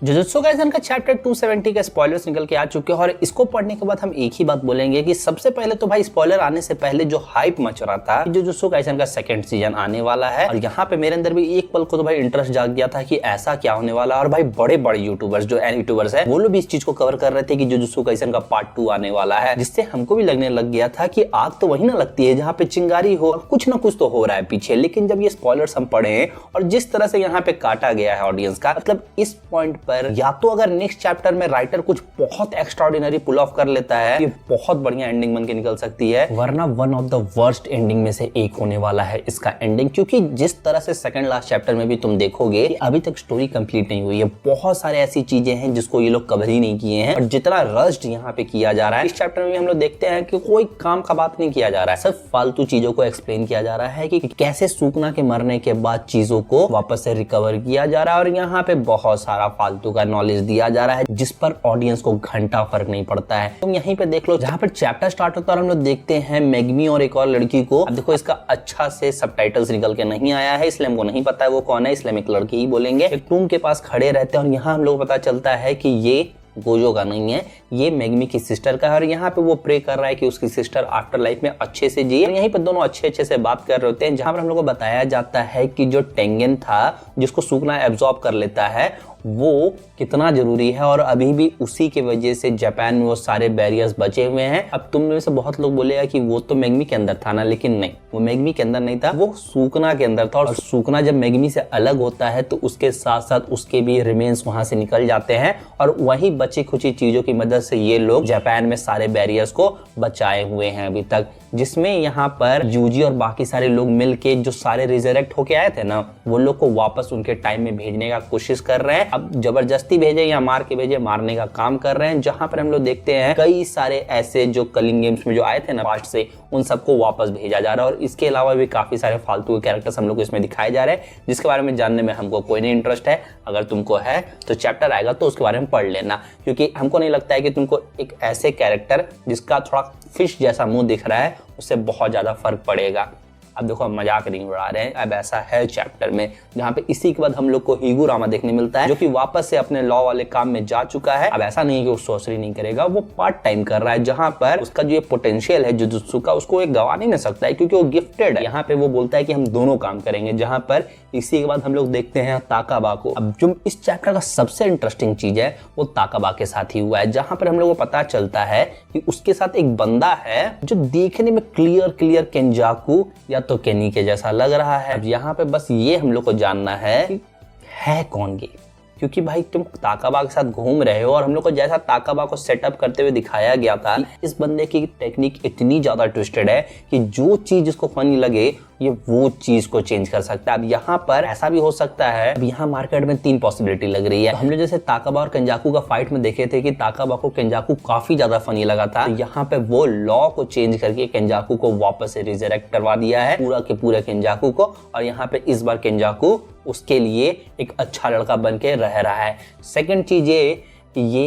Jujutsu Kaisen का chapter 270 का spoilers निकल के आ चुके हैं और इसको पढ़ने के बाद हम एक ही बात बोलेंगे कि सबसे पहले तो भाई स्पॉइलर आने से पहले जो हाइप मच रहा था कि जुजुत्सु काइसेन का सेकंड सीजन आने वाला है। और यहाँ पे मेरे अंदर भी एक पल को तो भाई इंटरेस्ट जाग गया था कि ऐसा क्या होने वाला है। और भाई बड़े बड़े यूट्यूबर्स जो यूट्यूबर्स है वो लोग भी इस चीज को कवर कर रहे थे कि जुजुत्सु काइसेन का पार्ट 2 आने वाला है, जिससे हमको भी लगने लग गया था कि आग तो वही ना लगती है जहाँ पे चिंगारी हो, कुछ ना कुछ तो हो रहा है पीछे। लेकिन जब ये स्पॉयलर्स हम पढ़े और जिस तरह से यहाँ पे काटा गया है ऑडियंस का, मतलब इस पॉइंट पर या तो अगर नेक्स्ट चैप्टर में राइटर कुछ बहुत एक्स्ट्राऑर्डिनरी पुल ऑफ कर लेता है, ये बहुत बढ़िया एंडिंग बन के निकल सकती है, वरना one of the worst ending में से एक होने वाला है इसका एंडिंग। क्योंकि जिस तरह से सेकंड लास्ट चैप्टर में भी तुम देखोगे कि अभी तक स्टोरी कंप्लीट नहीं हुई है, बहुत सारे ऐसी चीजें हैं जिसको ये लोग कवर ही नहीं किए हैं। और जितना रश्ड यहाँ पे किया जा रहा है इस चैप्टर में भी हम लोग देखते हैं कि कोई काम का बात नहीं किया जा रहा है, सिर्फ फालतू चीजों को एक्सप्लेन किया जा रहा है कि कैसे सूखना के मरने के बाद चीजों को वापस से रिकवर किया जा रहा है। और यहाँ पे बहुत सारा फालतू का नॉलेज दिया जा रहा है जिस पर ऑडियंस को घंटा फर्क नहीं पड़ता है। तुम यहीं पे देख लो, जहां पर चैप्टर स्टार्ट होता है और हम लोग देखते हैं मैग्मी और एक और लड़की को। अब देखो इसका अच्छा से सबटाइटल्स निकल के नहीं आया है, इसलिए हमको नहीं पता है वो कौन है, इसलिए हम एक लड़की ही बोलेंगे। एक रूम के पास खड़े रहते हैं और यहाँ हम लोग पता चलता है कि ये गोजो का नहीं है, ये मैग्मी की सिस्टर का है। और यहाँ पे वो प्रे कर रहा है कि उसकी सिस्टर आफ्टर लाइफ में अच्छे से जिए। यहीं पे दोनों अच्छे से बात कर रहे होते हैं, जहां पर हम लोग को बताया जाता है कि जो टेंगन था जिसको सूखना एब्जॉर्ब कर लेता है वो कितना जरूरी है। और अभी भी उसी की वजह से जापान में वो सारे बैरियर्स बचे हुए हैं। अब तुम में से बहुत लोग बोलेगा कि वो तो मैग्मी के अंदर था ना, लेकिन नहीं, वो मैग्मी के अंदर नहीं था, वो सूखना के अंदर था। और सूखना जब मैग्मी से अलग होता है तो उसके साथ साथ उसके भी रिमेन्स वहां से निकल जाते हैं और वही बची खुची चीजों की मदद से ये लोग जापान में सारे बैरियर्स को बचाए हुए हैं अभी तक। जिसमें यहाँ पर यूजी और बाकी सारे लोग मिलके जो सारे रिजरेक्ट होके आए थे ना, वो लोग को वापस उनके टाइम में भेजने का कोशिश कर रहे हैं। अब जबरदस्ती भेजे या मार के भेजे, मारने का काम कर रहे हैं। जहां पर हम लोग देखते हैं कई सारे ऐसे जो कलिंग गेम्स में जो आए थे ना पास्ट से, उन सबको वापस भेजा जा रहा है। और इसके अलावा भी काफी सारे फालतू के कैरेक्टर्स हम लोग को इसमें दिखाए जा रहे हैं, जिसके बारे में जानने में हमको कोई नहीं इंटरेस्ट है। अगर तुमको है तो चैप्टर आएगा तो उसके बारे में पढ़ लेना, क्योंकि हमको नहीं लगता है कि तुमको एक ऐसे कैरेक्टर जिसका थोड़ा फिश जैसा मुंह दिख रहा है उससे बहुत ज्यादा फर्क पड़ेगा। अब देखो हम मजाक नहीं उड़ा रहे हैं, अब ऐसा है चैप्टर में, जहाँ पे इसी के बाद हम लोग को हिगुरामा देखने मिलता है जो कि वापस से अपने लॉ वाले काम में जा चुका है। अब ऐसा नहीं है कि वो सॉर्सरी नहीं करेगा, वो पार्ट टाइम कर रहा है, जहाँ पर उसका जो ये पोटेंशियल है जुजुत्सु का उसको एक गवा नहीं सकता है क्योंकि वो गिफ्टेड है। यहाँ पे वो बोलता है कि हम दोनों काम करेंगे। जहाँ पर इसी के बाद हम लोग देखते हैं ताकाबा को। अब जो इस चैप्टर का सबसे इंटरेस्टिंग चीज है वो ताकाबा के साथ ही हुआ है, जहाँ पर हम लोग को पता चलता है कि उसके साथ एक बंदा है जो देखने में क्लियर केंजाकू या तो केनी के जैसा लग रहा है। अब यहाँ पे बस ये हम लोग को जानना है कौन ये, क्योंकि भाई तुम ताकाबा के साथ घूम रहे हो और हम लोग को जैसा ताकाबा को सेटअप करते हुए दिखाया गया था, इस बंदे की टेक्निक इतनी ज्यादा ट्विस्टेड है कि जो चीज इसको फनी लगे ये वो चीज को चेंज कर सकता है। अब यहाँ पर ऐसा भी हो सकता है, अब यहाँ मार्केट में 3 पॉसिबिलिटी लग रही है। हम लोग जैसे ताकाबा और केंजाकू का फाइट में देखे थे कि ताकाबा को केंजाकू काफी ज्यादा फनी लगा था, तो यहाँ पे वो लॉ को चेंज करके केंजाकू को वापस से रिजरेक्ट करवा दिया है, पूरा के पूरे केंजाकू को। और यहाँ पे इस बार केंजाकू उसके लिए एक अच्छा लड़का बन के रह रहा है। सेकेंड चीज ये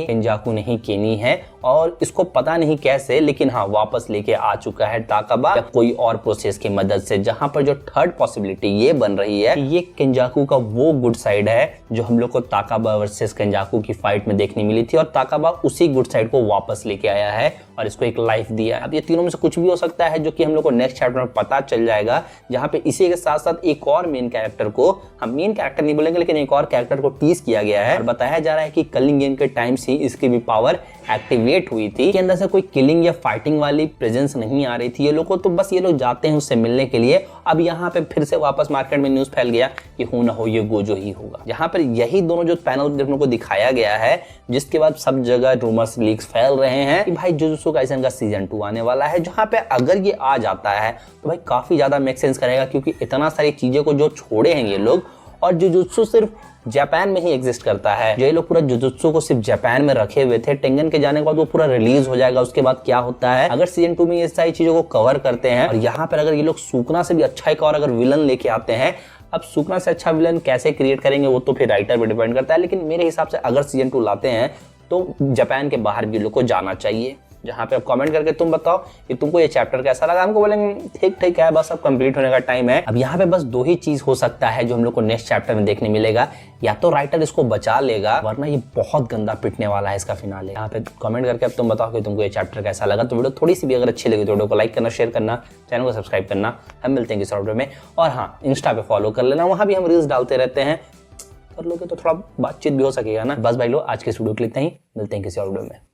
केंजाकू नहीं केनी है और इसको पता नहीं कैसे, लेकिन हाँ वापस लेके आ चुका है ताकाबा या कोई और प्रोसेस की मदद से। जहां पर जो थर्ड पॉसिबिलिटी ये बन रही है, ये केंजाकू का वो गुड साइड है जो हम लोग को ताकाबा वर्सेस केंजाकू की फाइट में देखने मिली थी, और ताकाबा उसी गुड साइड को वापस लेके आया है और इसको एक लाइफ दिया है। अब ये तीनों में से कुछ भी हो सकता है जो कि हम लोग को नेक्स्ट चैप्टर में पता चल जाएगा, जहां पे इसी के साथ साथ एक और मेन कैरेक्टर को, हम मेन कैरेक्टर नहीं बोलेंगे लेकिन एक और कैरेक्टर को टीज किया गया है और बताया जा रहा है कि कलिंग गेम के टाइम से इसकी भी पावर एक्टिवेट हुई थी, के अंदर से कोई किलिंग या फाइटिंग वाली प्रेजेंस नहीं आ रही थी ये लोग को, तो बस ये लोग जाते हैं उससे मिलने के लिए। अब यहाँ पे फिर से वापस मार्केट में न्यूज फैल गया कि हो ना हो ये गोजो ही होगा। यहाँ पर यही दोनों जो पैनल देखने को दिखाया गया है, जिसके बाद सब जगह रूमर्स लीक्स फैल रहे हैं कि भाई जुजुत्सु काइसेन का सीजन 2 आने वाला है, जहाँ पे अगर ये आ जाता है तो भाई काफी ज्यादा मेक सेंस करेगा, क्योंकि इतना सारी चीजों को जो छोड़े हैं ये लोग, और जुजुत्सु सिर्फ जापान में ही एग्जिस्ट करता है। जो ये लोग पूरा जुजुत्सु को सिर्फ जापान में रखे हुए थे, टेंगन के जाने के बाद वो पूरा रिलीज हो जाएगा। उसके बाद क्या होता है, अगर सीजन 2 में ये सारी चीजों को कवर करते हैं और यहाँ पर अगर ये लोग सूखना से भी अच्छा एक और अगर विलन लेके आते हैं, अब सूखना से अच्छा विलन कैसे क्रिएट करेंगे वो तो फिर राइटर पे डिपेंड करता है, लेकिन मेरे हिसाब से अगर सीजन 2 लाते हैं तो जापान के बाहर भी लोग को जाना चाहिए। जहाँ पे आप कमेंट करके तुम बताओ कि तुमको ये चैप्टर कैसा लगा। हमको बोलेंगे ठीक ठीक है, बस अब कंप्लीट होने का टाइम है। अब यहाँ पे बस दो ही चीज हो सकता है जो हम लोग को नेक्स्ट चैप्टर में देखने मिलेगा, या तो राइटर इसको बचा लेगा वरना ये बहुत गंदा पिटने वाला है इसका फिनाले। यहाँ पे कमेंट करके अब तुम बताओ कि तुमको ये चैप्टर कैसा लगा। तो वीडियो थोड़ी सी भी अगर अच्छी लगी तो वीडियो को लाइक करना, शेयर करना, चैनल को सब्सक्राइब करना। हम मिलते हैं किसी वीडियो में। और हाँ, इंस्टा पे फॉलो कर लेना, वहां भी हम रील्स डालते रहते हैं, कर लोगे तो थोड़ा बातचीत भी हो सकेगा ना। बस भाई लोग आज के इस वीडियो के लिए इतना ही, मिलते हैं किसी और वीडियो में।